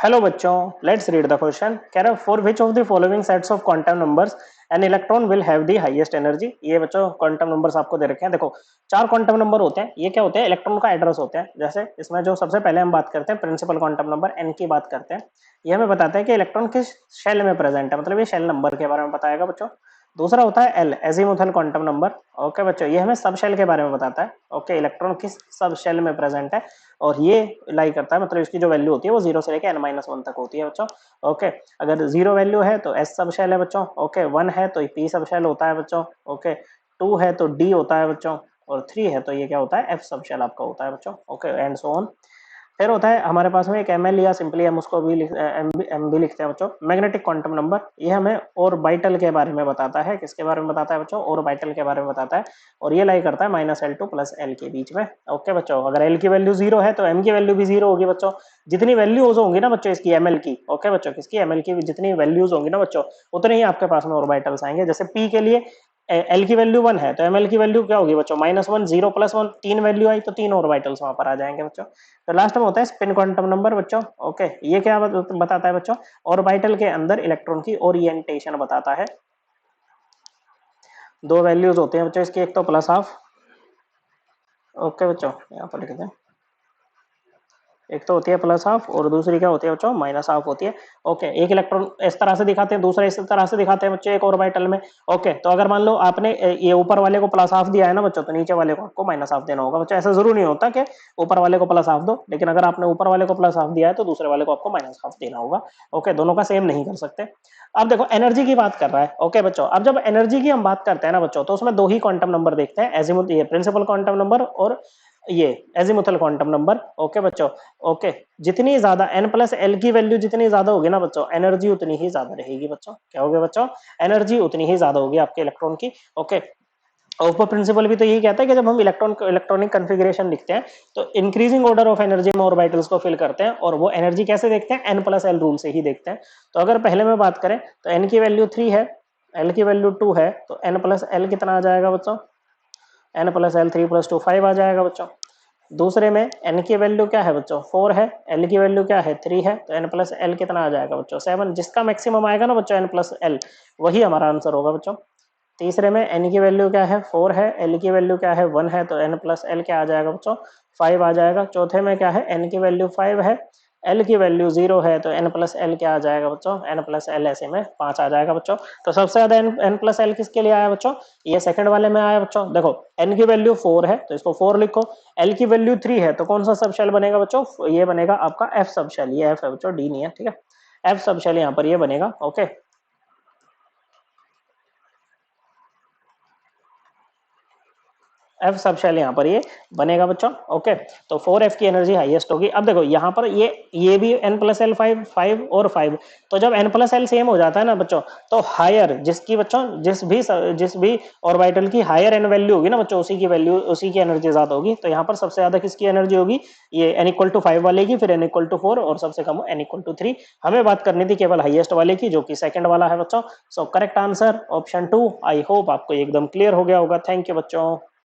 Hello बच्चों, let's read the question. कह रहा है for which of the following sets of quantum numbers an electron will have the highest energy. ये बच्चों quantum numbers आपको दे रखे हैं। देखो, चार क्वांटम नंबर होते हैं। ये क्या होते हैं? इलेक्ट्रॉन का एड्रेस होते हैं। जैसे इसमें जो सबसे पहले हम बात करते हैं प्रिंसिपल क्वांटम नंबर एन की बात करते हैं। ये हमें बताता है कि इलेक्ट्रॉन किस शेल में प्रेजेंट है, मतलब ये शेल नंबर के बारे में बताएगा बच्चों। दूसरा होता है L, azimuthal quantum number. Okay बच्चों, ये हमें सब शेल के बारे में बताता है। ओके, इलेक्ट्रॉन किस सब शेल में प्रेजेंट है और ये लाई करता है, मतलब इसकी जो वैल्यू होती है वो 0 से लेकर n-1 तक होती है बच्चों। ओके, अगर 0 वैल्यू है तो एस सब शेल है बच्चों। ओके, 1 है तो पी सब शेल होता है बच्चों। ओके, 2 है तो डी होता है बच्चों, और 3 है तो ये क्या होता है? एफ सब शेल आपका होता है बच्चों। Okay, and so on. फिर होता है हमारे पास में एक एम एल या सिंपली हम उसको भी एम भी लिखते हैं बच्चों, मैग्नेटिक क्वांटम नंबर। ये हमें ऑर्बिटल के बारे में बताता है। किसके बारे में बताता है बच्चों? ऑर्बिटल के बारे में बताता है। और ये लाई करता है -L2 प्लस एल के बीच में। ओके बच्चों, अगर एल की वैल्यू 0 है तो एम की वैल्यू भी 0 होगी बच्चों। जितनी वैल्यूज होंगी ना बच्चों इसकी एम एल की, ओके बच्चों, किसकी? एम एल की जितनी वैल्यूज होंगी ना बच्चों, उतने ही आपके पास में ऑर्बिटल्स आएंगे। जैसे पी के लिए एल की वैल्यू 1 है तो एम एल की वैल्यू क्या होगी बच्चों? -1, 0 + 1, 3 वैल्यू आई तो 3 ऑर्बिटल्स वहां पर आ जाएंगे बच्चों। तो लास्ट में होता है स्पिन क्वांटम नंबर बच्चों। ओके, ये क्या बताता है बच्चों? ऑर्बिटल के अंदर इलेक्ट्रॉन की ओरिएंटेशन बताता है। दो वैल्यूज होते हैं बच्चों इसके, एक तो +12। ओके बच्चों, यहाँ पर लिख दें, एक तो होती है +12 और दूसरी क्या होती है बच्चों? -12 होती है। ओके, एक इलेक्ट्रॉन इस तरह से दिखाते हैं, दूसरा इस तरह से दिखाते हैं बच्चों एक ऑर्बिटल में। ओके, तो अगर मान लो आपने ये ऊपर वाले को +12 दिया है ना बच्चों, तो नीचे वाले को आपको -12 देना होगा बच्चों। ऐसा जरूरी नहीं होता कि ऊपर वाले को +12 दो, लेकिन अगर आपने ऊपर वाले को +12 दिया है तो दूसरे वाले को आपको -12 देना होगा। ओके, दोनों का सेम नहीं कर सकते। अब देखो एनर्जी की बात कर रहा है। ओके बच्चों, अब जब एनर्जी की हम बात करते हैं ना बच्चों, तो उसमें दो ही क्वांटम नंबर देखते हैं, एजीमुथ, ये प्रिंसिपल क्वांटम नंबर और ये एजीमुथल क्वांटम नंबर। ओके बच्चों, ओके, जितनी ज्यादा n+l की वैल्यू जितनी ज्यादा होगी ना बच्चों, एनर्जी उतनी ही ज्यादा रहेगी बच्चों। क्या होगा बच्चों? एनर्जी उतनी ही ज्यादा होगी आपके इलेक्ट्रॉन की। ओके, ओपर प्रिंसिपल भी तो यही कहता है कि जब हम इलेक्ट्रॉनिक कॉन्फ़िगरेशन लिखते हैं तो इंक्रीजिंग ऑर्डर ऑफ एनर्जी में ऑर्बिटल्स को फिल करते हैं, और वो एनर्जी कैसे देखते हैं? n+l रूल से ही देखते हैं। तो अगर पहले में बात करें तो n की वैल्यू 3 है, l की वैल्यू 2 है, तो n+l कितना आ जाएगा बच्चों? n+l 3 + 2 5 आ जाएगा बच्चों। दूसरे में n की वैल्यू क्या है बच्चों? 4 है, l की वैल्यू क्या है? 3 है, तो n+l कितना आ जाएगा बच्चों? 7। जिसका मैक्सिमम आएगा ना बच्चों n+l, वही हमारा आंसर होगा बच्चों। तीसरे में n की वैल्यू क्या है? 4 है, l की वैल्यू क्या है? 1 है, तो n+l क्या आ जाएगा बच्चों? 5 आ जाएगा। चौथे में क्या है? n की वैल्यू 5 है, l की वैल्यू 0 है, तो n+l क्या आ जाएगा बच्चों? n+l ऐसे में 5 आ जाएगा बच्चों। तो सबसे ज्यादा n+l किसके लिए आया बच्चों? ये सेकंड वाले में आया बच्चों। देखो, n की वैल्यू 4 है तो इसको 4 लिखो, l की वैल्यू 3 है तो कौन सा सब शेल बनेगा बच्चों? ये बनेगा आपका f सब शेल। ये f है बच्चों, d नहीं है, ठीक है। f सब शेल यहाँ पर ये बनेगा। ओके, एफ सब शेल यहाँ पर ये बनेगा बच्चों। ओके, तो 4f की एनर्जी हाईएस्ट होगी। अब देखो यहाँ पर ये भी n+l 5, 5 और 5, तो जब n+l सेम हो जाता है ना बच्चों, तो हायर जिसकी बच्चों जिस भी ऑर्बिटल की हायर n वैल्यू होगी ना बच्चों, उसी की वैल्यू, उसी की एनर्जी ज्यादा होगी। तो यहाँ पर सबसे ज्यादा किसकी एनर्जी होगी? ये n=5 वाले की, फिर n=4 और सबसे कम n=3। हमें बात करनी थी केवल हाईएस्ट वाले की, जो कि सेकंड वाला है बच्चों। So correct answer option 2। I hope आपको एकदम क्लियर हो गया होगा। थैंक यू बच्चों।